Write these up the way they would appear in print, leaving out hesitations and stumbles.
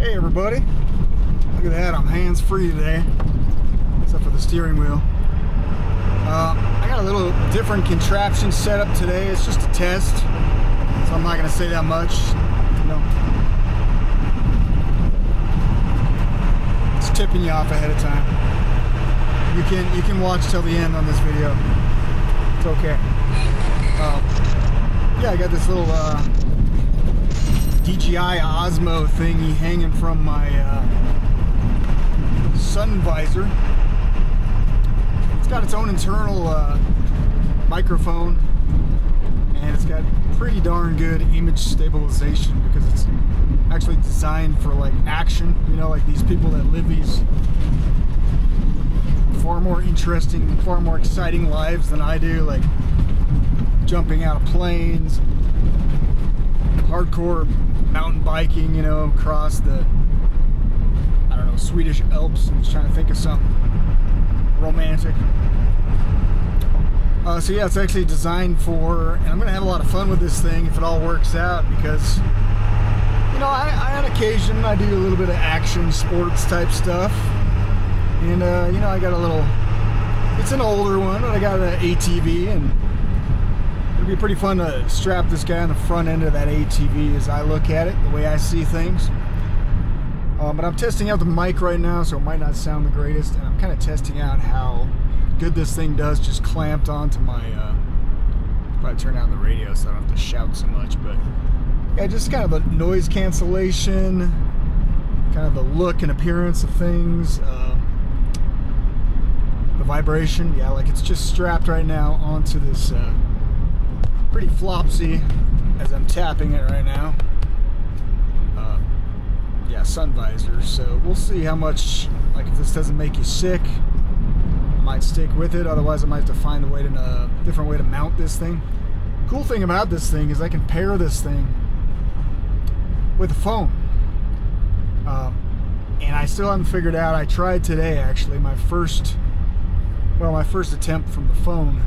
Hey everybody, look at that, I'm hands-free today, except for the steering wheel. I got a little different contraption set up today. It's just a test, so I'm not going to say that much. It's tipping you off ahead of time. You can watch till the end on this video. It's okay. Yeah, I got this little DJI Osmo thingy hanging from my sun visor. It's got its own internal microphone, and it's got pretty darn good image stabilization because it's actually designed for like action, like these people that live these far more interesting, far more exciting lives than I do, like jumping out of planes, hardcore mountain biking, across the, Swedish Alps. I'm just trying to think of something romantic. So yeah, it's actually designed for, and I'm going to have a lot of fun with this thing if it all works out, because, I on occasion, I do a little bit of action sports type stuff. And, I got a little, it's an older one, but I got an ATV, and it'd be pretty fun to strap this guy on the front end of that ATV as I look at it, the way I see things. But I'm testing out the mic right now, so it might not sound the greatest, and I'm kind of testing out how good this thing does just clamped onto my, probably turn down the radio so I don't have to shout so much, but yeah, just kind of the noise cancellation, kind of the look and appearance of things, the vibration, yeah, like it's just strapped right now onto this pretty flopsy, as I'm tapping it right now, sun visor. So we'll see how much, like if this doesn't make you sick, I might stick with it, otherwise I might have to find a different way to mount this thing. Cool thing about this thing is I can pair this thing with a phone, and I still haven't figured out. I tried today actually, my first attempt from the phone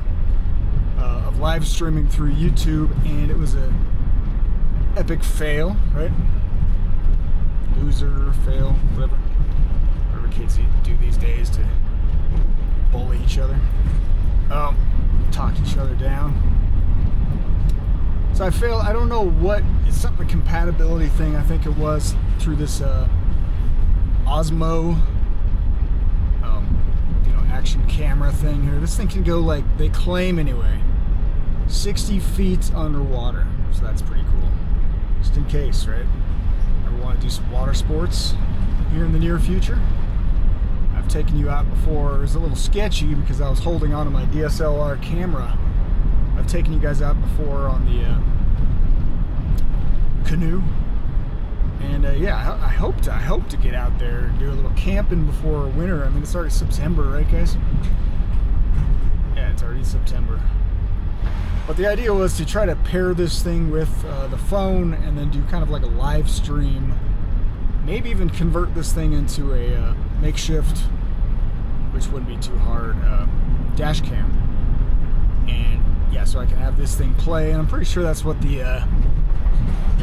of live streaming through YouTube, and it was a epic fail, right? Loser, fail, whatever kids do these days to bully each other, talk each other down. So I failed. I don't know what, it's something, a compatibility thing, I think it was, through this Osmo action camera thing here. This thing can go, like they claim anyway, 60 feet underwater, so that's pretty cool, just in case, right? Ever want to do some water sports here in the near future? I've taken you out before. It was a little sketchy because I was holding onto my DSLR camera. I've taken you guys out before on the canoe, and yeah, I hope to get out there and do a little camping before winter. I mean, it's already September, right, guys? Yeah, it's already September. But the idea was to try to pair this thing with the phone and then do kind of like a live stream. Maybe even convert this thing into a makeshift, which wouldn't be too hard, dash cam. And yeah, so I can have this thing play. And I'm pretty sure that's what the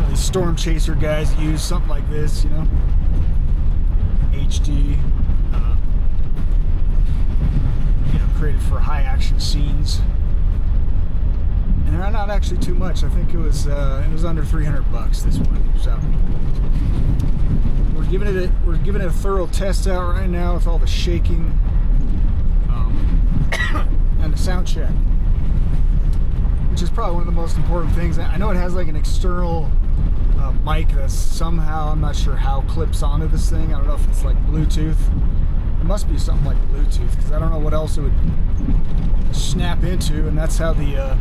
these storm chaser guys use, something like this, HD, created for high action scenes. And they're not actually too much. I think it was under $300 this one. So we're giving it a thorough test out right now with all the shaking and the sound check, which is probably one of the most important things. I know it has like an external mic that's somehow, I'm not sure how, clips onto this thing. I don't know if it's like Bluetooth. It must be something like Bluetooth, because I don't know what else it would snap into, and that's how the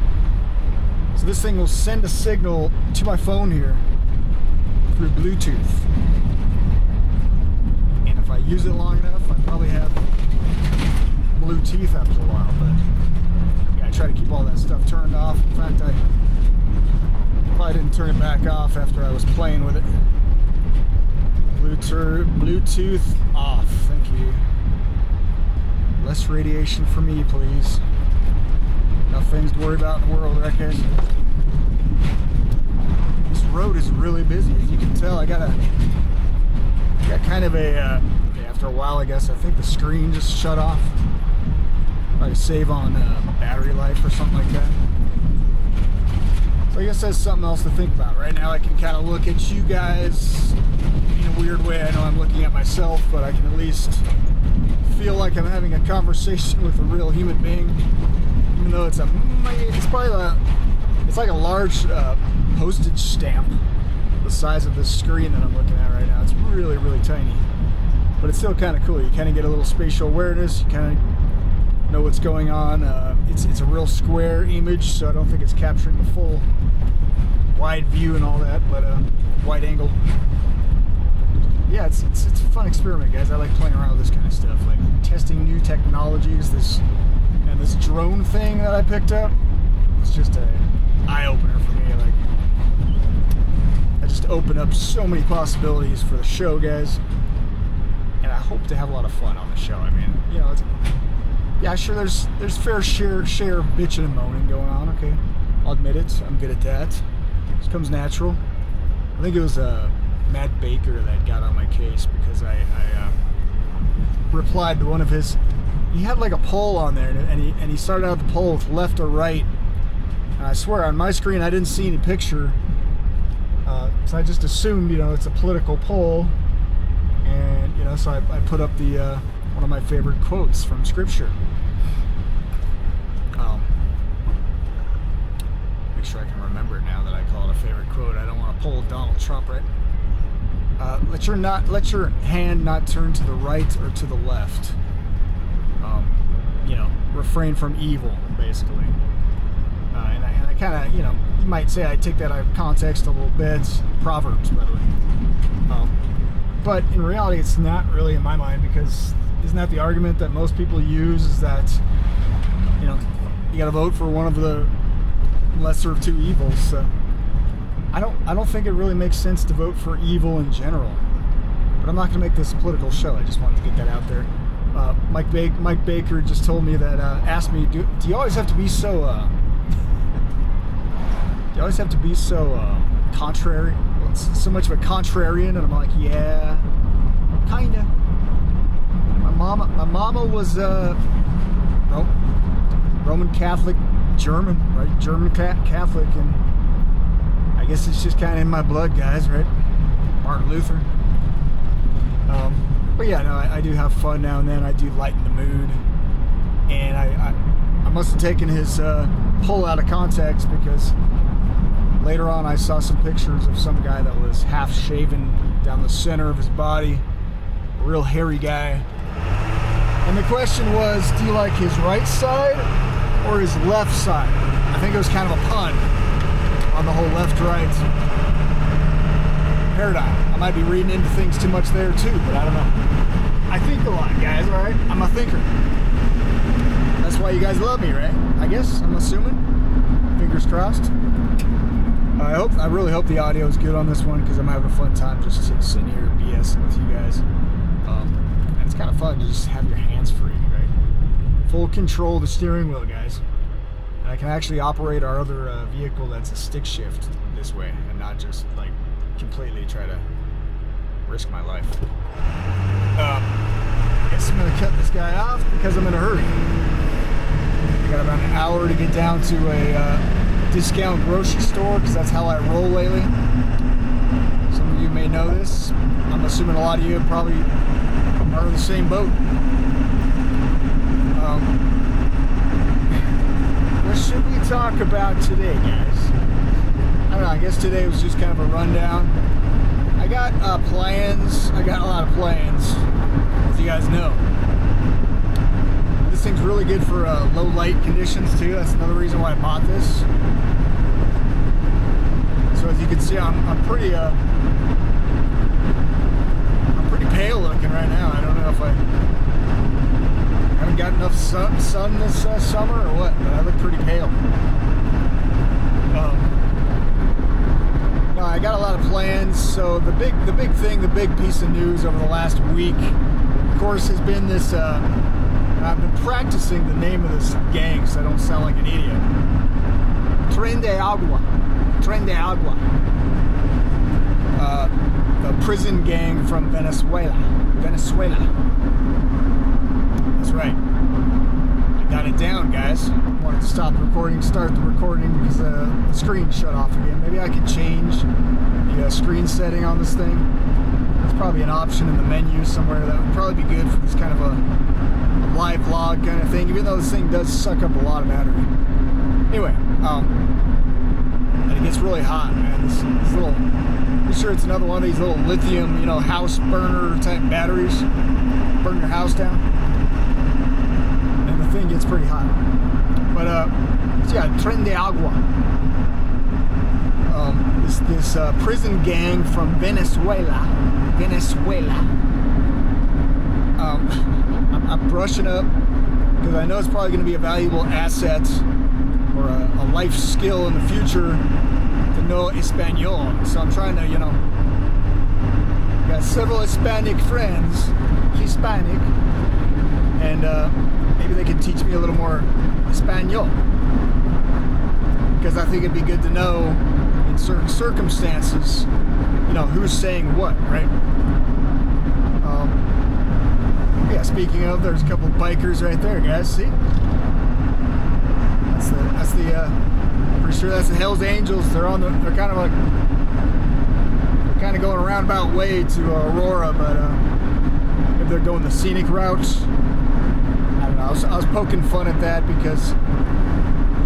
so this thing will send a signal to my phone here through Bluetooth. And if I use it long enough, I probably have blue teeth after a while. But yeah, I try to keep all that stuff turned off. In fact, I probably didn't turn it back off after I was playing with it. Bluetooth off. Thank you. Less radiation for me, please. Enough things to worry about in the world, right, guys? This road is really busy, as you can tell. I got a got kind of a, after a while, I guess, I think the screen just shut off. Probably save on battery life or something like that. So I guess that's something else to think about. Right now I can kind of look at you guys in a weird way. I know I'm looking at myself, but I can at least feel like I'm having a conversation with a real human being. Even though it's like a large postage stamp the size of this screen that I'm looking at right now. It's really, really tiny. But it's still kind of cool. You kind of get a little spatial awareness. You kind of know what's going on. It's a real square image, so I don't think it's capturing the full wide view and all that, but wide angle. Yeah, it's a fun experiment, guys. I like playing around with this kind of stuff, like testing new technologies. This drone thing that I picked up, it's just an eye-opener for me. Like, I just opened up so many possibilities for the show, guys, and I hope to have a lot of fun on the show. I mean, you know, yeah, sure, there's fair share of bitching and moaning going on, okay? I'll admit it. I'm good at that. It comes natural. I think it was Matt Baker that got on my case because I replied to one of his... He had like a poll on there, and he started out the poll with left or right. And I swear, on my screen, I didn't see any picture. So I just assumed, you know, it's a political poll. And, you know, so I put up the one of my favorite quotes from Scripture. Make sure I can remember it now that I call it a favorite quote. I don't want to poll Donald Trump, right? Let your hand not turn to the right or to the left. You know, refrain from evil, basically. And I kind of, you know, you might say I take that out of context a little bit. Proverbs, by the way. But in reality, it's not really in my mind, because isn't that the argument that most people use, is that, you know, you got to vote for one of the lesser of two evils. So I don't think it really makes sense to vote for evil in general. But I'm not going to make this a political show. I just wanted to get that out there. Mike Baker just told me that, asked me, do you always have to be so, contrary? Well, so much of a contrarian? And I'm like, yeah, kinda. My mama was, Roman Catholic German, right? German Catholic, and I guess it's just kind of in my blood, guys, right? Martin Luther. But yeah, no, I do have fun now and then. I do lighten the mood, and I must have taken his pull out of context, because later on I saw some pictures of some guy that was half shaven down the center of his body, a real hairy guy. And the question was, do you like his right side or his left side? I think it was kind of a pun on the whole left-right paradigm. I might be reading into things too much there too, but I don't know. I think a lot, guys, alright? I'm a thinker. That's why you guys love me, right? I guess, I'm assuming. Fingers crossed. I really hope the audio is good on this one, because I'm having a fun time just sitting here BSing with you guys. And it's kind of fun to just have your hands free, right? Full control of the steering wheel, guys. And I can actually operate our other vehicle that's a stick shift this way, and not just like completely try to risk my life. I guess I'm going to cut this guy off because I'm in a hurry. I got about an hour to get down to a discount grocery store, because that's how I roll lately. Some of you may know this. I'm assuming a lot of you probably are in the same boat. What should we talk about today, guys? I don't know, I guess today was just kind of a rundown. I got plans. I got a lot of plans, as you guys know. This thing's really good for low light conditions too. That's another reason why I bought this. So as you can see, I'm pretty pale looking right now. I don't know if I haven't got enough sun this summer or what, but I look pretty pale. I got a lot of plans. So the big piece of news over the last week, of course, has been this. I've been practicing the name of this gang so I don't sound like an idiot. Tren de Agua. The prison gang from Venezuela. That's right. I got it down, guys. I wanted to stop recording, start the recording because the screen shut off again. Maybe I could change the screen setting on this thing. There's probably an option in the menu somewhere that would probably be good for this kind of a live vlog kind of thing, even though this thing does suck up a lot of battery. Anyway, and it gets really hot, man. This little, I'm sure it's another one of these little lithium, house burner type batteries. Burn your house down. And the thing gets pretty hot. But, so yeah, Tren de Agua. This prison gang from Venezuela. I'm brushing up because I know it's probably going to be a valuable asset or a life skill in the future to know Espanol. So I'm trying to, got several Hispanic friends, and maybe they can teach me a little more Espanol, because I think it'd be good to know in certain circumstances, who's saying what, right? Yeah, speaking of, there's a couple of bikers right there, guys. See? That's the pretty sure that's the Hells Angels. They're kind of going a roundabout way to Aurora, but if they're going the scenic route, I don't know. I was poking fun at that because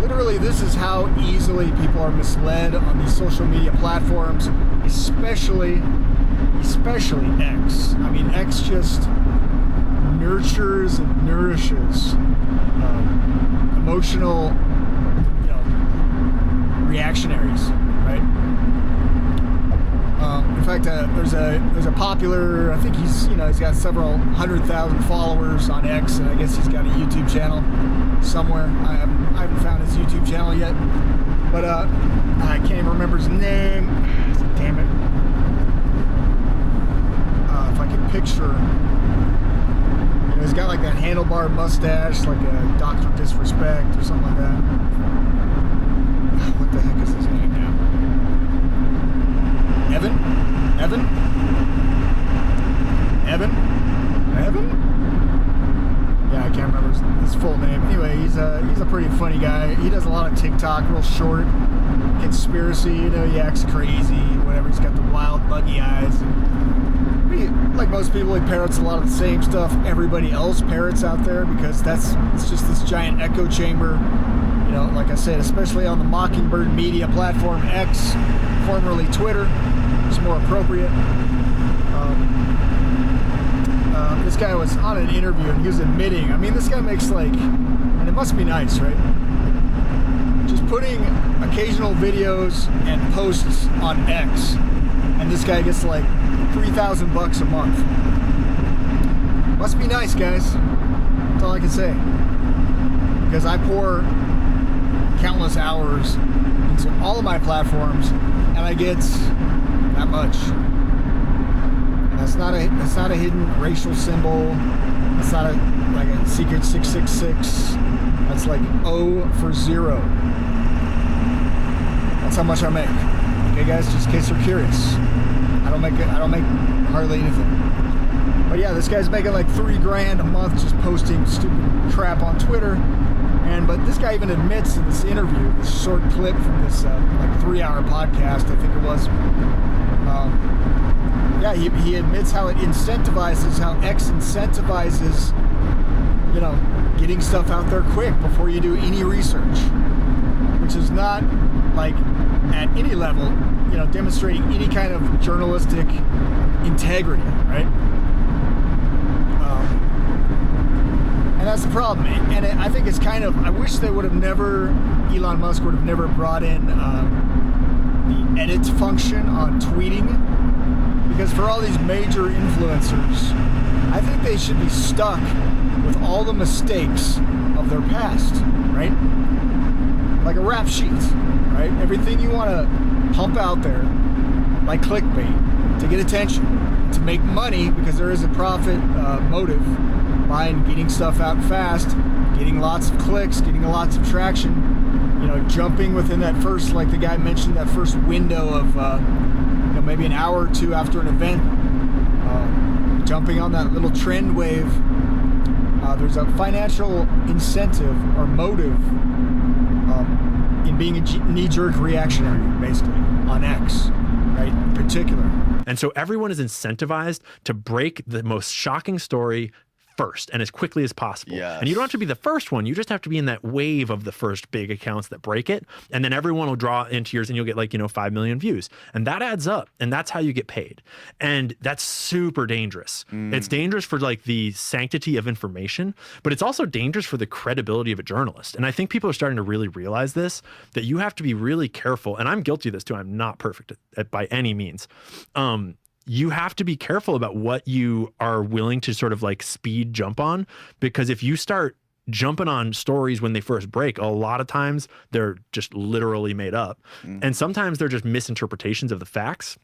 literally this is how easily people are misled on these social media platforms, especially X. I mean, X just nurtures and nourishes emotional, reactionaries, right? In fact, there's a popular, I think he's got several 100,000 followers on X, and I guess he's got a YouTube channel somewhere. I haven't found his YouTube channel yet, but I can't even remember his name. Damn it. If I could picture, he's got like that handlebar mustache, like a Dr. Disrespect or something like that. What the heck is his name now? Evan? Yeah, I can't remember his full name. Anyway, he's a pretty funny guy. He does a lot of TikTok, real short, conspiracy. He acts crazy, whatever. He's got the wild, buggy eyes. Like most people, he parrots a lot of the same stuff everybody else parrots out there, because it's just this giant echo chamber. Like I said, especially on the Mockingbird media platform X, formerly Twitter, it's more appropriate. This guy was on an interview and he was admitting, this guy makes and it must be nice, right? Just putting occasional videos and posts on X, and this guy gets $3,000 a month. Must be nice, guys. That's all I can say. Because I pour countless hours into all of my platforms, and I get that much. And that's not a hidden racial symbol. It's not a secret 666. That's O for 0. That's how much I make. Okay, guys, just in case you're curious. I don't make hardly anything. But yeah, this guy's making $3,000 a month just posting stupid crap on Twitter. But this guy even admits in this interview, this short clip from this 3-hour podcast, I think it was. He admits how it incentivizes, how X incentivizes, getting stuff out there quick before you do any research, which is not at any level, demonstrating any kind of journalistic integrity, right? And that's the problem. And I think it's I wish they would have Elon Musk would have never brought in the edit function on tweeting, because for all these major influencers, I think they should be stuck with all the mistakes of their past, right? Like a rap sheet, right? Everything you want to pump out there, like clickbait, to get attention, to make money, because there is a profit motive behind getting stuff out fast, getting lots of clicks, getting lots of traction, jumping within that first, like the guy mentioned, that first window of maybe an hour or two after an event, jumping on that little trend wave. There's a financial incentive or motive in being a knee-jerk reactionary, basically, on X, right, in particular. And so everyone is incentivized to break the most shocking story first and as quickly as possible. Yes. And you don't have to be the first one. You just have to be in that wave of the first big accounts that break it. And then everyone will draw into yours and you'll get 5 million views. And that adds up. And that's how you get paid. And that's super dangerous. It's dangerous for the sanctity of information, but it's also dangerous for the credibility of a journalist. And I think people are starting to really realize this, that you have to be really careful. And I'm guilty of this too. I'm not perfect at by any means. You have to be careful about what you are willing to sort of speed jump on, because if you start jumping on stories when they first break, a lot of times they're just literally made up. And sometimes they're just misinterpretations of the facts.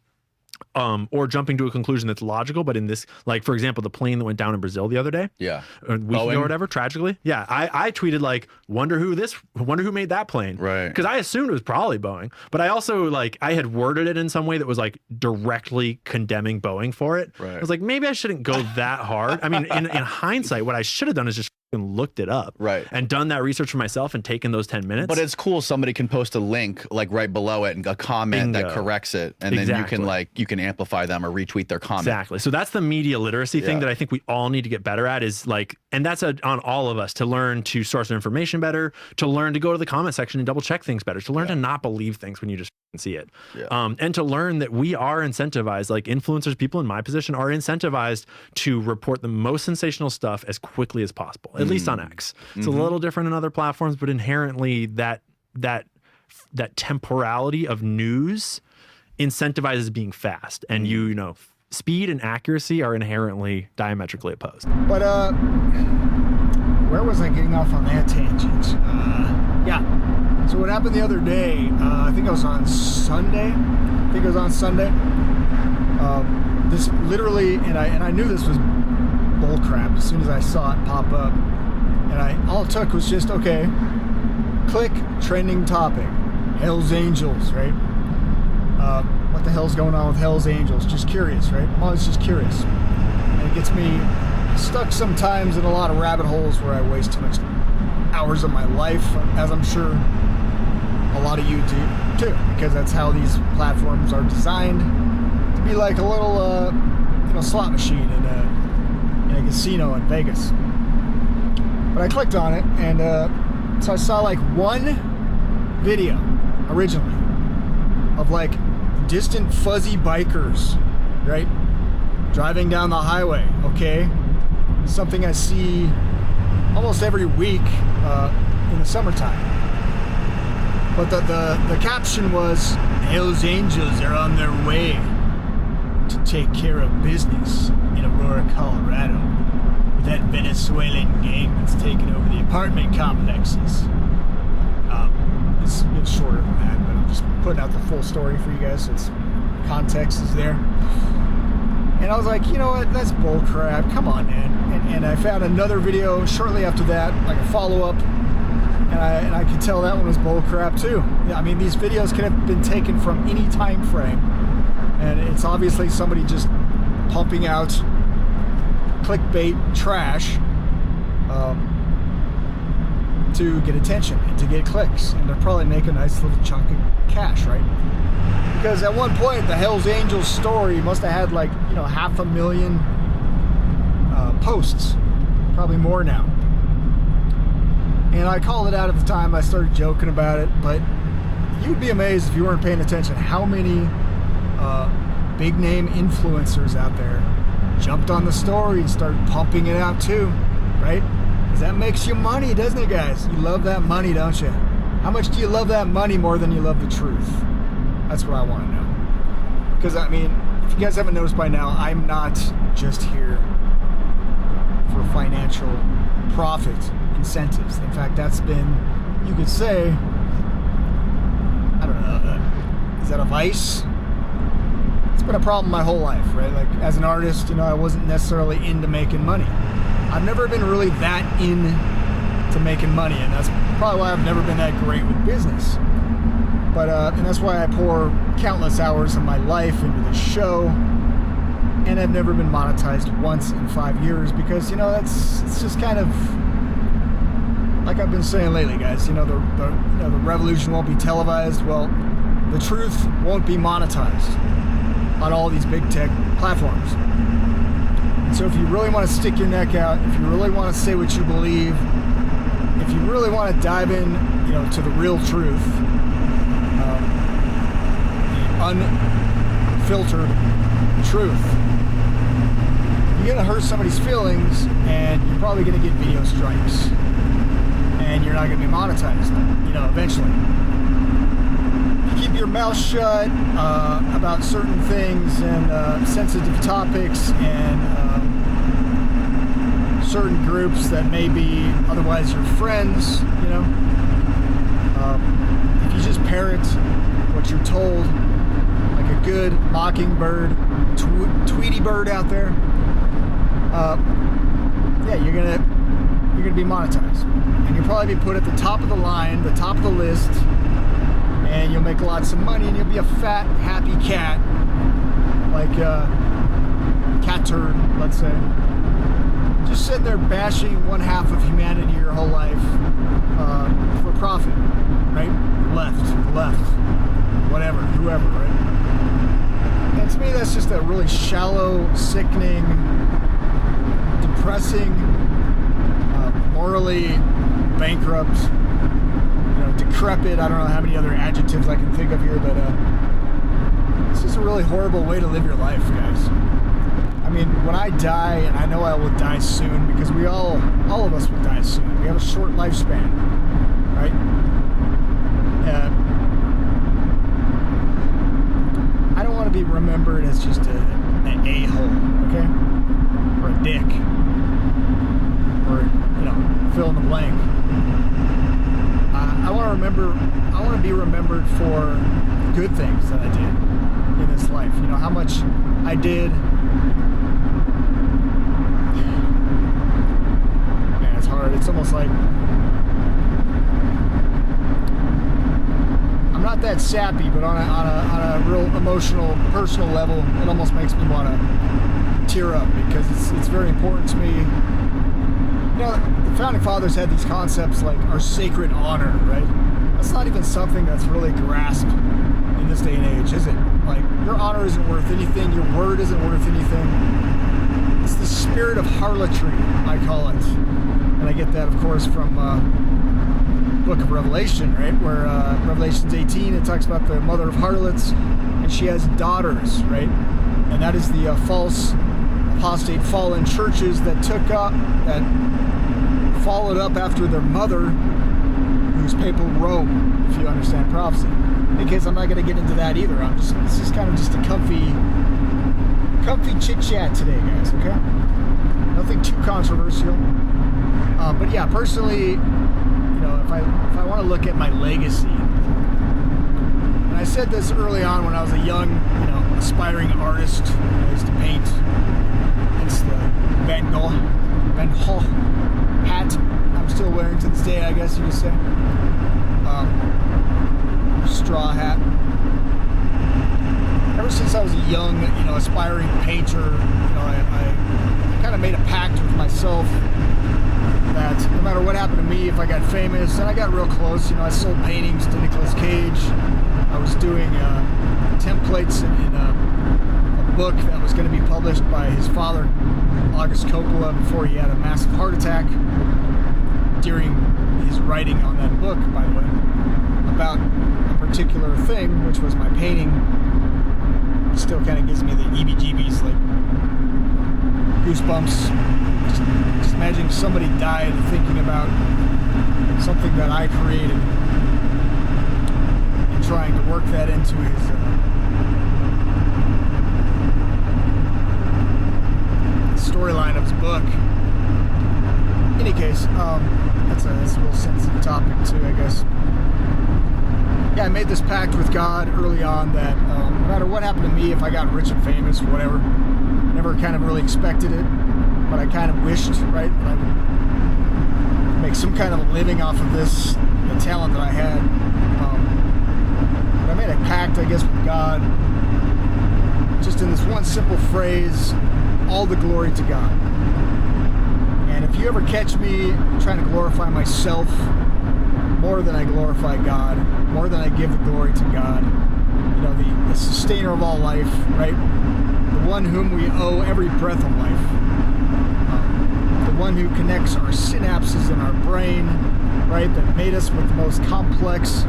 Or jumping to a conclusion that's logical, but in this, for example, the plane that went down in Brazil the other day, a week ago or whatever, tragically, I tweeted wonder who made that plane, right? Because I assumed it was probably Boeing, but I also I had worded it in some way that was directly condemning Boeing for it. Right. I was maybe I shouldn't go that hard. I mean, in hindsight, what I should have done is just looked it up, right, and done that research for myself and taken those 10 minutes. But it's cool. Somebody can post a link right below it and a comment that corrects it, and then you can amplify them or retweet their comment. Exactly. So that's the media literacy thing that I think we all need to get better at. Is and that's on all of us to learn to source information better, to learn to go to the comment section and double check things better, to learn to not believe things when you just see it, and to learn that we are incentivized, influencers, people in my position are incentivized to report the most sensational stuff as quickly as possible. At least on X. It's a little different in other platforms, but inherently that temporality of news incentivizes being fast, and speed and accuracy are inherently diametrically opposed. But where was I getting off on that tangent? So what happened the other day? I think it was on Sunday. This literally, and I knew this was bullcrap as soon as I saw it pop up. And all it took was just, click trending topic, Hell's Angels, right? What the hell's going on with Hell's Angels? Just curious, right? I'm always just curious. And it gets me stuck sometimes in a lot of rabbit holes where I waste too much hours of my life, as I'm sure a lot of you do too, because that's how these platforms are designed to be like a little, slot machine in a casino in Vegas. But I clicked on it, and so I saw one video originally of distant fuzzy bikers, right? Driving down the highway, something I see almost every week in the summertime. But the caption was, Hell's Angels are on their way to take care of business in Aurora, Colorado, with that Venezuelan gang that's taken over the apartment complexes. It's a bit shorter than that, but I'm just putting out the full story for you guys, so context is there. And I was like, you know what, that's bullcrap, come on, man. And I found another video shortly after that, a follow-up, and I could tell that one was bullcrap too. I mean, these videos could have been taken from any time frame, and it's obviously somebody just pumping out clickbait trash to get attention and to get clicks, and to probably make a nice little chunk of cash, right? Because at one point the Hell's Angels story must have had 500,000 posts, probably more now. And I called it out at the time. I started joking about it, but you'd be amazed if you weren't paying attention how many big name influencers out there jumped on the story and started pumping it out too, right? Because that makes you money, doesn't it, guys? You love that money, don't you? How much do you love that money more than you love the truth? That's what I want to know. Because, I mean, if you guys haven't noticed by now, I'm not just here for financial profit incentives. In fact, that's been, you could say, I don't know, is that a vice? It's been a problem my whole life, right? As an artist, I wasn't necessarily into making money. I've never been really that into making money, and that's probably why I've never been that great with business. And that's why I pour countless hours of my life into this show, and I've never been monetized once in 5 years because, it's just kind of like I've been saying lately, guys. The revolution won't be televised. Well, the truth won't be monetized on all these big tech platforms. And so if you really want to stick your neck out, if you really want to say what you believe, if you really want to dive in, to the real truth, the unfiltered truth, you're going to hurt somebody's feelings, and you're probably going to get video strikes, and you're not going to be monetized, eventually. You keep your mouth shut about certain things and sensitive topics and certain groups that may be otherwise your friends, if you just parrot what you're told like a good mockingbird, Tweety bird out there, you're gonna be monetized, and you'll probably be put at the top of the line, the top of the list, and you'll make lots of money, and you'll be a fat, happy cat, like cat turd, let's say, just sitting there bashing one half of humanity your whole life for profit, right? Left, whatever, whoever, right? And to me, that's just a really shallow, sickening, depressing, morally bankrupt, decrepit. I don't know how many other adjectives I can think of here, but it's just a really horrible way to live your life, guys. I mean, when I die, and I know I will die soon, because all of us will die soon. We have a short lifespan, right? I don't want to be remembered as just an a-hole, okay? Or a dick. Or, fill in the blank. I want to be remembered for good things that I did in this life. How much I did. Man, it's hard. It's almost like I'm not that sappy, but on a real emotional, personal level, it almost makes me want to tear up, because it's very important to me. The Founding Fathers had these concepts like our sacred honor, right? That's not even something that's really grasped in this day and age, is it? Like, your honor isn't worth anything, your word isn't worth anything. It's the spirit of harlotry, I call it. And I get that, of course, from book of Revelation, right? Where Revelations 18, it talks about the mother of harlots, and she has daughters, right? And that is the false, apostate, fallen churches that followed up after their mother, who's papal Rome, if you understand prophecy. In case I'm not going to get into that either. This is kind of just a comfy chit chat today, guys. Okay, nothing too controversial. But yeah, personally, if I want to look at my legacy, and I said this early on when I was a young, aspiring artist. I used to paint. It's the Van Gogh hat I'm still wearing to this day, I guess you could say. Straw hat. Ever since I was a young, aspiring painter, I kind of made a pact with myself that no matter what happened to me, if I got famous, and I got real close, I sold paintings to Nicolas Cage. I was doing templates in a book that was going to be published by his father, August Coppola, before he had a massive heart attack during his writing on that book, by the way, about a particular thing, which was my painting. It still kind of gives me the heebie-jeebies, like goosebumps. Just imagining somebody died thinking about something that I created and trying to work that into his storyline of his book. In any case, that's a real sensitive topic too, I guess. Yeah, I made this pact with God early on that no matter what happened to me, if I got rich and famous or whatever, never kind of really expected it, but I kind of wished, right, that I would make some kind of a living off of this, the talent that I had. I made a pact, I guess, with God, just in this one simple phrase, all the glory to God. And if you ever catch me trying to glorify myself more than I glorify God, more than I give the glory to God, you know, the sustainer of all life, right? The one whom we owe every breath of life. The one who connects our synapses in our brain, right? That made us with the most complex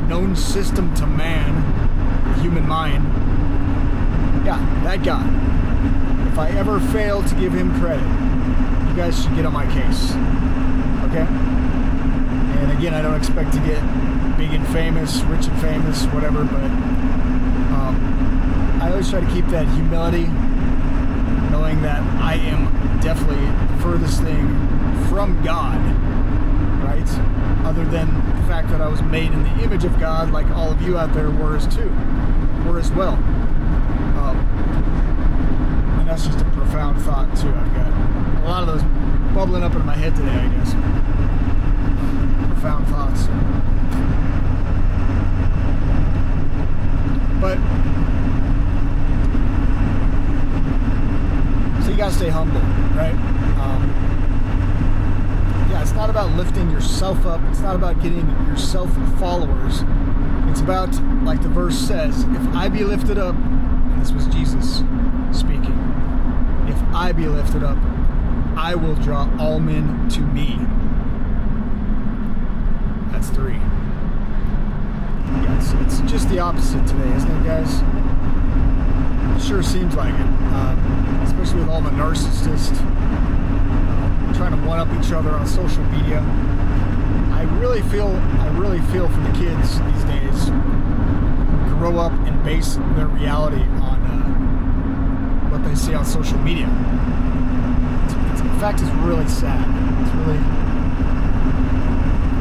known system to man, the human mind. Yeah, that guy. If I ever fail to give him credit, you guys should get on my case. Okay? And again, I don't expect to get big and famous, rich and famous, whatever, but I always try to keep that humility, knowing that I am definitely the furthest thing from God, right? Other than the fact that I was made in the image of God, like all of you out there were as well. And that's just a profound thought too. I've got a lot of those bubbling up into my head today, I guess. Profound thoughts. But so you gotta stay humble, right? Yeah, it's not about lifting yourself up. It's not about getting yourself followers. It's about, like the verse says, if I be lifted up, and this was Jesus speaking, if I be lifted up, I will draw all men to me. That's 3. Yeah, it's just the opposite today, isn't it, guys? It sure seems like it, especially with all the narcissists trying to one-up each other on social media. I really feel for the kids these days who grow up and base their reality on what they see on social media. In fact, it's really sad. It's really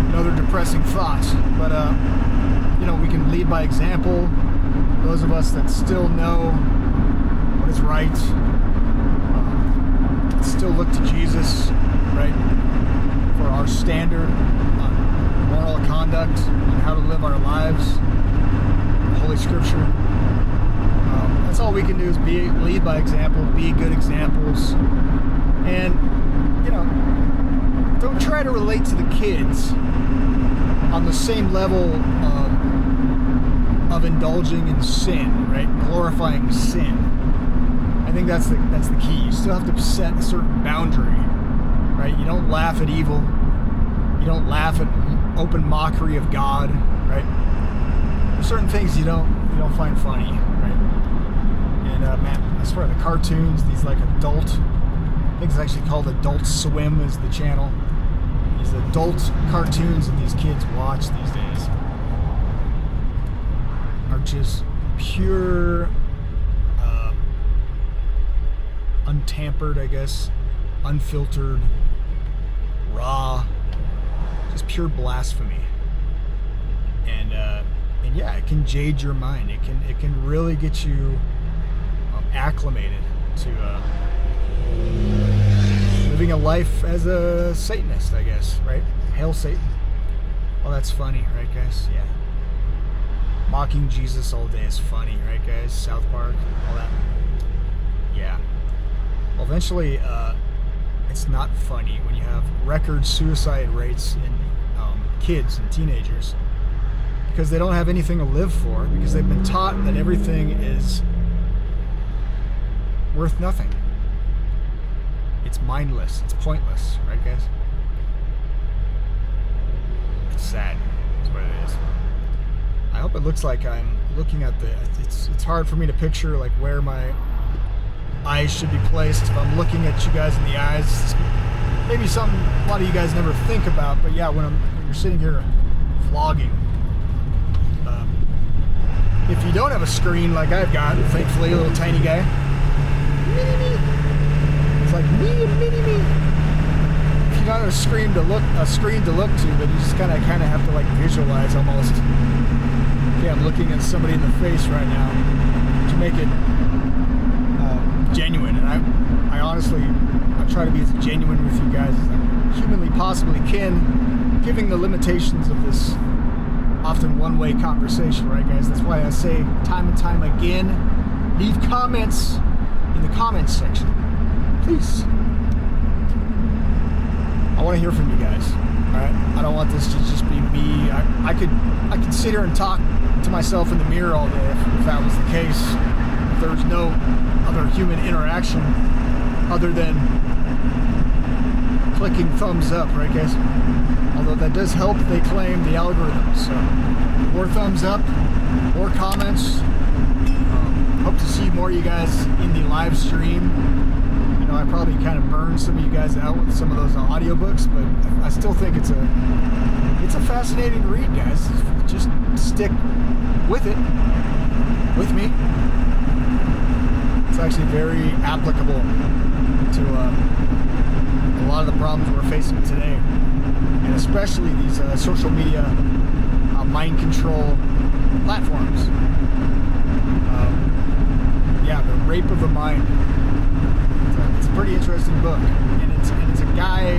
another depressing thought. But you know, we can lead by example. Those of us that still know what is right, still look to Jesus, right, for our standard on moral conduct and how to live our lives, the Holy Scripture. That's all we can do is lead by example, be good examples, and you know, don't try to relate to the kids on the same level of indulging in sin, right? Glorifying sin. I think that's the key. You still have to set a certain boundary, right? You don't laugh at evil. You don't laugh at open mockery of God, right? There's certain things you don't find funny, right? And man, I swear the cartoons, these like adult, I think it's actually called Adult Swim is the channel. These adult cartoons that these kids watch these days are just pure, untampered, I guess, unfiltered, raw, just pure blasphemy. And yeah, it can jade your mind. It can really get you acclimated to living a life as a Satanist, I guess, right? Hail Satan. Well, that's funny, right, guys? Yeah. Mocking Jesus all day is funny, right, guys? South Park, all that. Yeah. Well, eventually, it's not funny when you have record suicide rates in kids and teenagers because they don't have anything to live for, because they've been taught that everything is worth nothing. It's mindless. It's pointless, right, guys? It's sad. That's what it is. I hope it looks like I'm looking at it's hard for me to picture like where my eyes should be placed if I'm looking at you guys in the eyes. It's maybe something a lot of you guys never think about, but yeah, when you're sitting here vlogging, if you don't have a screen like I've got, thankfully, a little tiny guy, mini-me. It's like me and mini-me. If you don't have a screen to look to, then you just kind of have to like visualize almost. Okay, I'm looking at somebody in the face right now to make it genuine, and I honestly, I try to be as genuine with you guys as I humanly possibly can, given the limitations of this often one-way conversation, right, guys? That's why I say time and time again, leave comments in the comments section, please. I want to hear from you guys. All right, I don't want this to just be me. I could sit here and talk to myself in the mirror all day if that was the case. If there was no other human interaction other than clicking thumbs up, right, guys? Although that does help, they claim, the algorithm. So more thumbs up, more comments. Hope to see more of you guys in the live stream. You know, I probably kind of burned some of you guys out with some of those audiobooks, but I still think it's a fascinating read, guys. Just stick with it, with me. It's actually very applicable to a lot of the problems we're facing today, and especially these social media mind control platforms. Yeah, the rape of the mind. It's a pretty interesting book, and it's a guy.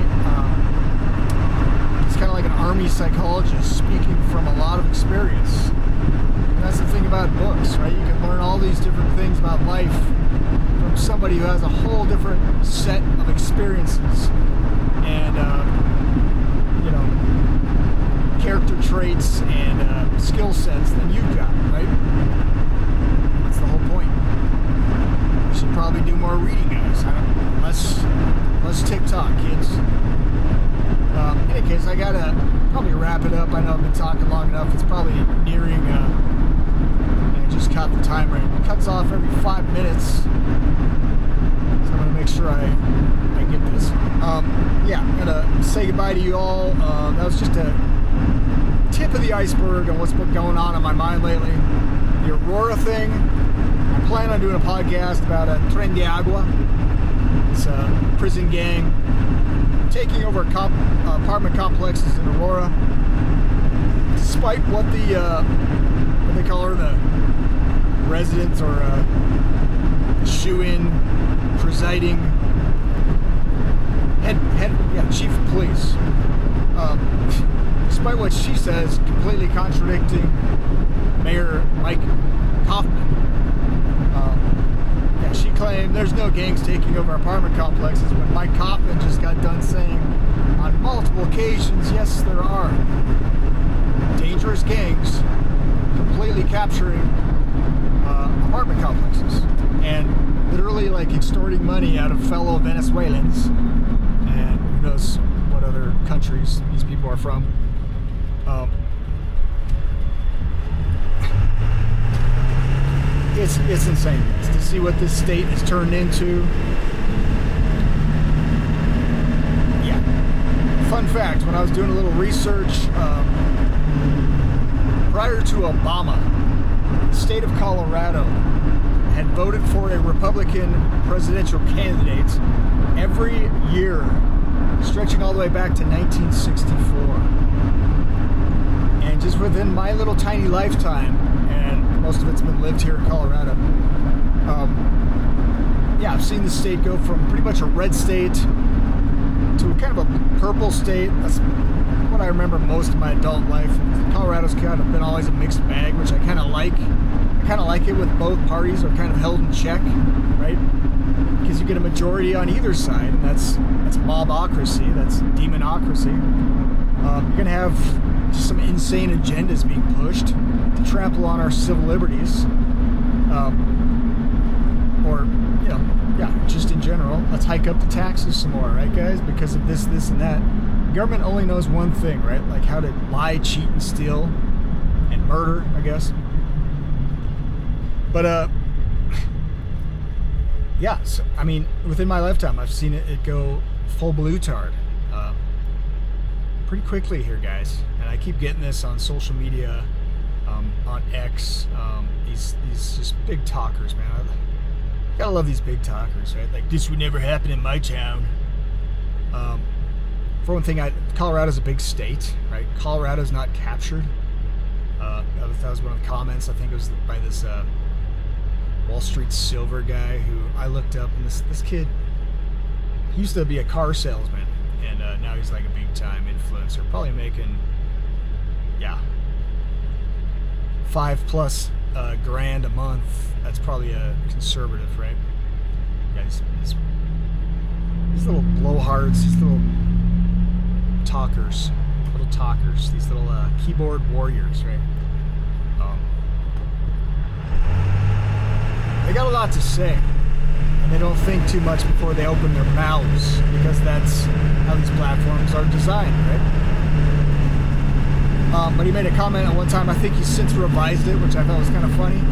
He's kind of like an army psychologist speaking from a lot of experience. And that's the thing about books, right? You can learn all these different things about life from somebody who has a whole different set of experiences and you know, character traits and skill sets than you've got, right? That's the whole point. We should probably do more reading, guys. Less TikTok, kids. In any case, I gotta probably wrap it up. I know I've been talking long enough. It's probably nearing. I just caught the time right. It cuts off every 5 minutes, so I'm gonna make sure I get this. Yeah, I'm gonna say goodbye to you all. That was just a tip of the iceberg on what's been going on in my mind lately. The Aurora thing. I plan on doing a podcast about a Tren de Agua. It's a prison gang taking over apartment complexes in Aurora. Despite what what they call her, the residents or shoe-in presiding chief of police. Despite what she says, completely contradicting Mayor Mike Kaufman. She claimed there's no gangs taking over apartment complexes, but Mike Kaufman just got done saying on multiple occasions, yes, there are dangerous gangs completely capturing apartment complexes and literally like extorting money out of fellow Venezuelans and who knows what other countries these people are from. It's insane to see what this state has turned into. Yeah. Fun fact, when I was doing a little research, prior to Obama, the state of Colorado had voted for a Republican presidential candidate every year, stretching all the way back to 1964. And just within my little tiny lifetime, and most of it's been lived here in Colorado, yeah, I've seen the state go from pretty much a red state to kind of a purple state. That's what I remember most of my adult life. Colorado's kind of been always a mixed bag, which I kind of like. I kind of like it with both parties are kind of held in check, right? Because you get a majority on either side, and that's mobocracy, that's demonocracy. You're going to have just some insane agendas being pushed to trample on our civil liberties. Or, you know, yeah, just in general, let's hike up the taxes some more, right, guys? Because of this, and that. The government only knows one thing, right? Like how to lie, cheat, and steal, and murder, I guess. But, yeah, so, I mean, within my lifetime, I've seen it go full blue-tard pretty quickly here, guys. And I keep getting this on social media, on X, these just big talkers, man. Gotta love these big talkers, right? Like, this would never happen in my town. For one thing, Colorado's a big state, right? Colorado's not captured. That was one of the comments. I think it was by this Wall Street Silver guy who I looked up, and this kid, he used to be a car salesman, and now he's like a big time influencer, probably making, yeah, $5+ grand a month, that's probably a conservative, right? Yeah, these little blowhards, these little talkers, these little keyboard warriors, right? They got a lot to say, and they don't think too much before they open their mouths, because that's how these platforms are designed, right? But he made a comment at one time, I think he's since revised it, which I thought was kind of funny.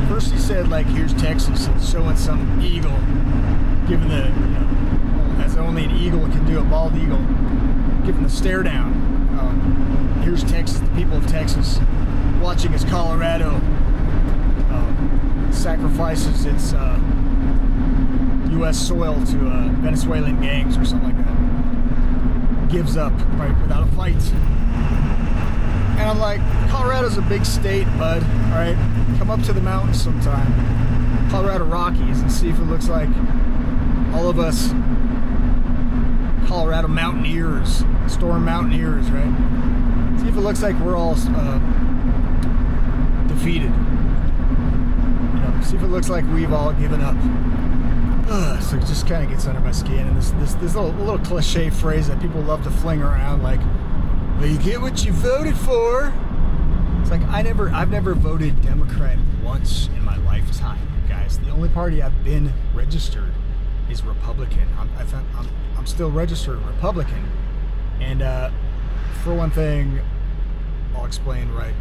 First he said, like, here's Texas, showing some eagle, giving the, as only an eagle can do, a bald eagle, giving the stare down. Here's Texas, the people of Texas, watching as Colorado sacrifices its U.S. soil to Venezuelan gangs or something like that. Gives up right without a fight. And I'm like, Colorado's a big state, bud. All right, come up to the mountains sometime, Colorado Rockies, and see if it looks like all of us Colorado mountaineers, storm mountaineers, right? See if it looks like we're all defeated. See if it looks like we've all given up. So it just kind of gets under my skin. And this little cliche phrase that people love to fling around, like, well, you get what you voted for. It's like, I've never voted Democrat once in my lifetime, guys. The only party I've been registered is Republican. I'm still registered Republican. And for one thing, I'll explain right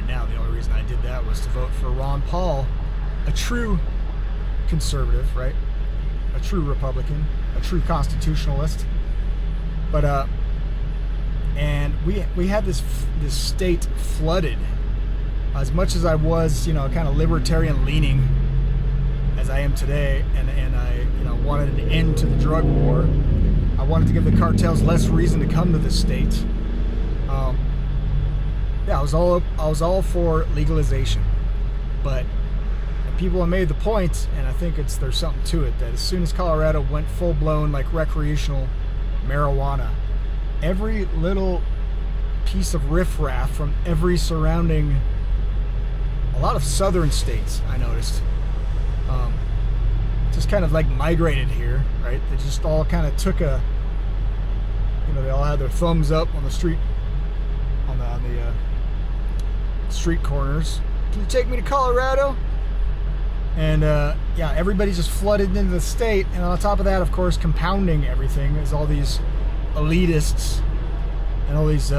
now. The only reason I did that was to vote for Ron Paul, a true conservative, right? A true Republican, a true constitutionalist. But and we had this state flooded. As much as I was, kind of libertarian leaning as I am today, and I wanted an end to the drug war. I wanted to give the cartels less reason to come to the state. I was all for legalization, but people have made the point, and I think there's something to it, that as soon as Colorado went full-blown like recreational marijuana, every little piece of riffraff from every surrounding, a lot of southern states, I noticed, just kind of like migrated here, right? They just all kind of took they all had their thumbs up on the street, on the street corners. Can you take me to Colorado? And everybody just flooded into the state. And on top of that, of course, compounding everything is all these elitists and all these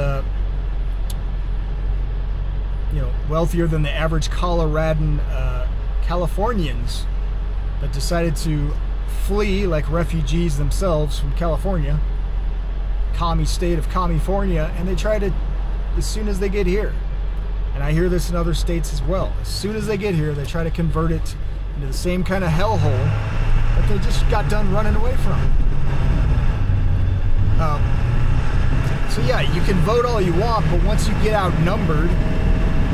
wealthier than the average Coloradan Californians that decided to flee like refugees themselves from California, commie state of California, and they try to, as soon as they get here, and I hear this in other states as well, as soon as they get here, they try to convert it into the same kind of hellhole that they just got done running away from. So yeah, you can vote all you want, but once you get outnumbered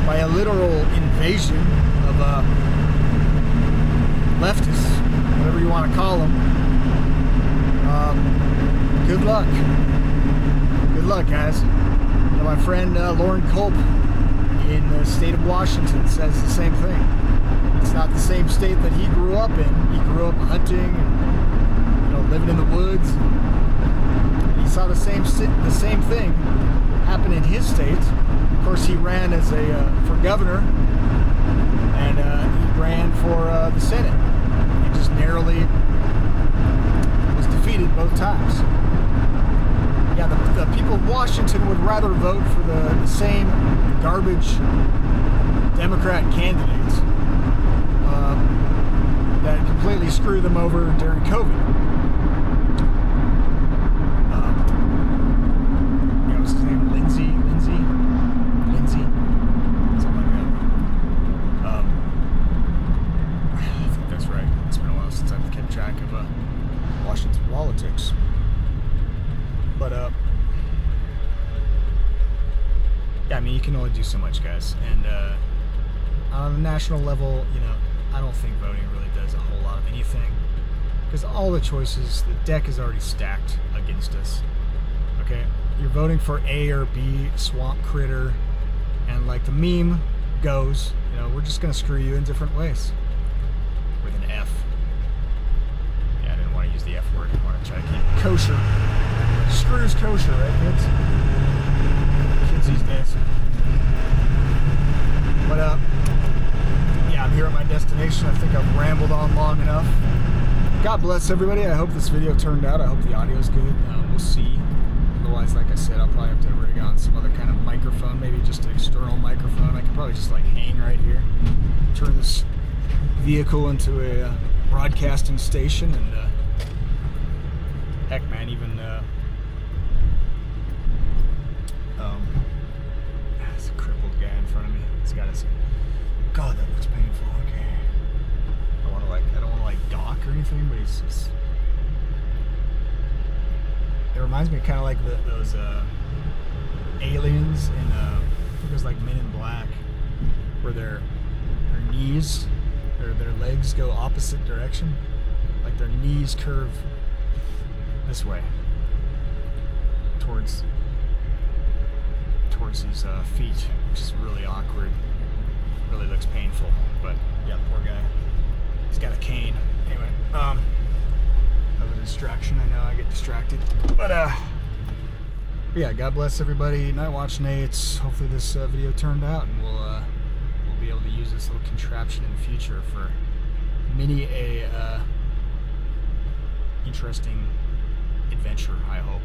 by a literal invasion of leftists, whatever you want to call them, good luck. Good luck, guys. My friend Lauren Culp in the state of Washington says the same thing. It's not the same state that he grew up in. He grew up hunting and living in the woods. He saw the same thing happen in his state. Of course, he ran as for governor, and he ran for the Senate. He just narrowly was defeated both times. Yeah, the people of Washington would rather vote for the same garbage Democrat candidates that completely screwed them over during COVID. What's his name? Lindsay, something like that. I think that's right. It's been a while since I've kept track of Washington politics. But you can only do so much, guys. And on a national level, I don't think voting really does a whole lot of anything, because all the choices, the deck is already stacked against us. Okay, you're voting for A or B, swamp critter, And like the meme goes, you know, we're just gonna screw you in different ways. With an F. Yeah, I didn't want to use the F word. I want to try to keep it kosher. Screws kosher, right, kids? Kids these days. But yeah, I'm here at my destination. I think I've rambled on long enough. God bless everybody. I hope this video turned out. I hope the audio's good. We'll see. Otherwise, like I said, I'll probably have to rig on some other kind of microphone, maybe just an external microphone. I could probably just like hang right here, turn this vehicle into a broadcasting station, and heck, man, even there's a crippled guy in front of me. He's got his. God, that looks painful. Okay, I don't want to like dock or anything, but he's just. It reminds me kind of like those aliens in I think it was like Men in Black, where their knees, their legs go opposite direction, like their knees curve this way towards his feet, which is really awkward. Really looks painful, but yeah, poor guy. He's got a cane. Anyway, another distraction. I know I get distracted, but yeah, God bless everybody. Nightwatch N8. Hopefully this video turned out, and we'll be able to use this little contraption in the future for many a interesting adventure. I hope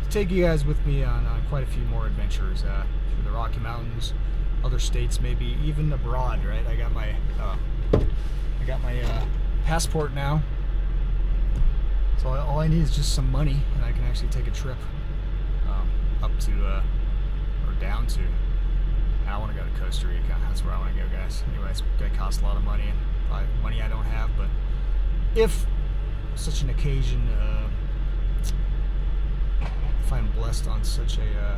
to take you guys with me on quite a few more adventures through the Rocky Mountains, other states, maybe even abroad. Right? I got my passport now, so all I need is just some money, and I can actually take a trip up to or down to. I want to go to Costa Rica. That's where I want to go, guys. Anyway, it's going to cost a lot of money, and probably money I don't have. But if such an occasion, if I'm blessed on such a,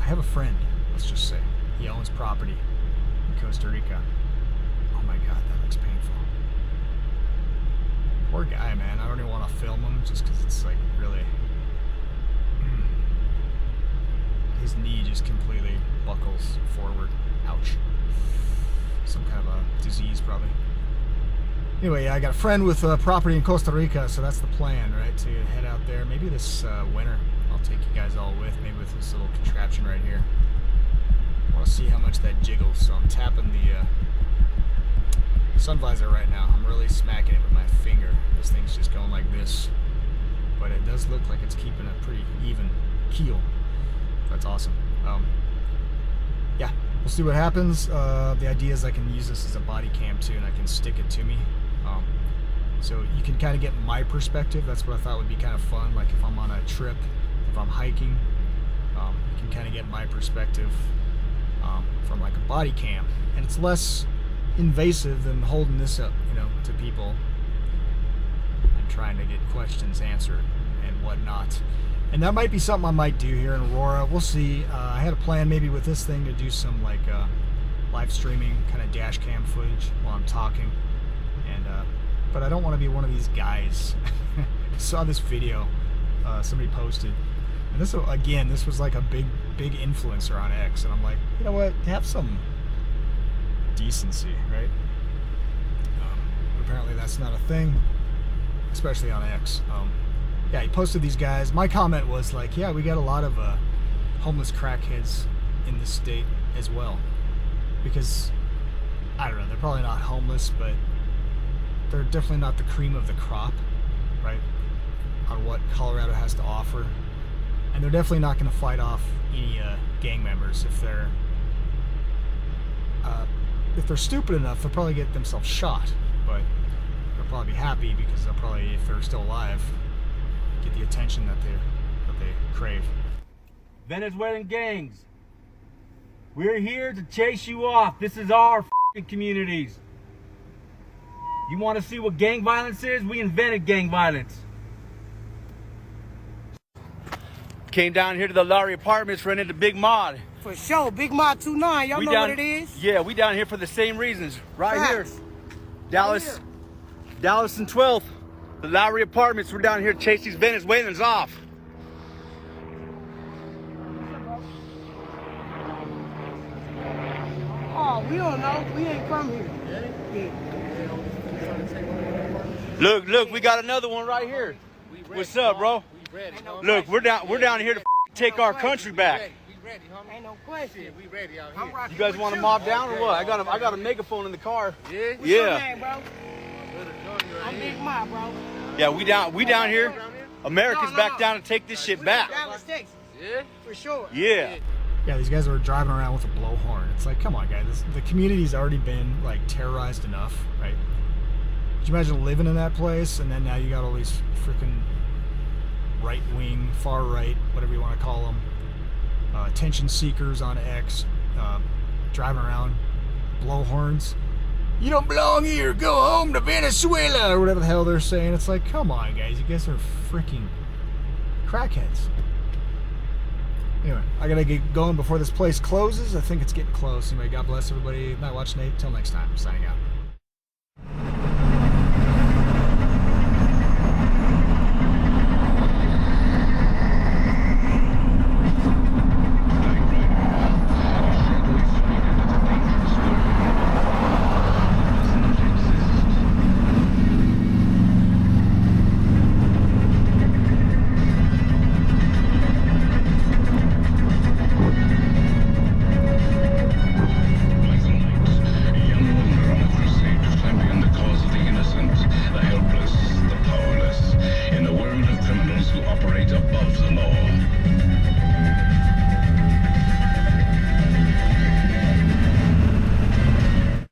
I have a friend. Let's just say he owns property in Costa Rica. Oh my God, that looks painful. Poor guy, man. I don't even want to film him just because it's like really. His knee just completely buckles forward. Ouch. Some kind of a disease, probably. Anyway, yeah, I got a friend with property in Costa Rica, so that's the plan, right? To head out there. Maybe this winter, I'll take you guys all with. Maybe with this little contraption right here. I want to see how much that jiggles, so I'm tapping the sun visor right now. I'm really smacking it with my finger. This thing's just going like this, but it does look like it's keeping a pretty even keel. That's awesome. Yeah, we'll see what happens. The idea is I can use this as a body cam too, and I can stick it to me. So you can kind of get my perspective. That's what I thought would be kind of fun. Like if I'm on a trip, if I'm hiking, you can kind of get my perspective from like a body cam, and it's less invasive than holding this up, you know, to people and trying to get questions answered and whatnot. And that might be something I might do here in Aurora. We'll see. I had a plan maybe with this thing to do some like live streaming kind of dash cam footage while I'm talking, and but I don't want to be one of these guys. I saw this video somebody posted, and this was like a big influencer on X, and I'm like, you know what, have some decency, right? Apparently that's not a thing, especially on X. Yeah, he posted these guys. My comment was like, yeah, we got a lot of homeless crackheads in this state as well, because I don't know, they're probably not homeless, but they're definitely not the cream of the crop, right, on what Colorado has to offer. And they're definitely not going to fight off any gang members. If they're stupid enough, they'll probably get themselves shot, but they'll probably be happy because they'll probably, if they're still alive, get the attention that they crave. Venezuelan gangs, we're here to chase you off. This is our f***ing communities. You want to see what gang violence is? We invented gang violence. Came down here to the Lowry Apartments, ran into Big Mod. For sure, Big Mod 29, y'all know what it is? Yeah, we down here for the same reasons. Right here. Dallas and 12th. The Lowry Apartments, we're down here to chase these Venezuelans off. Oh, we don't know. We ain't from here. Yeah. Look, we got another one right here. What's up, bro? Look, we're down here to take our country back. Ain't no question. We ready out here. You guys want to mob down or what? I got a megaphone in the car. Yeah. What's your Yeah. name, bro? I'm Big Ma, bro. Yeah, we down here. America's back down to take this shit We back. from Dallas, Texas. Yeah. For sure. Yeah. Yeah, these guys are driving around with a blowhorn. It's like, come on, guys. The community's already been like terrorized enough, right? Could you imagine living in that place, and then now you got all these freaking right wing, far right, whatever you want to call them, attention seekers on X, driving around, blowhorns. You don't belong here. Go home to Venezuela, or whatever the hell they're saying. It's like, come on, guys. You guys are freaking crackheads. Anyway, I gotta get going before this place closes. I think it's getting close. Anyway, God bless everybody. Nightwatch N8. Till next time. Signing out.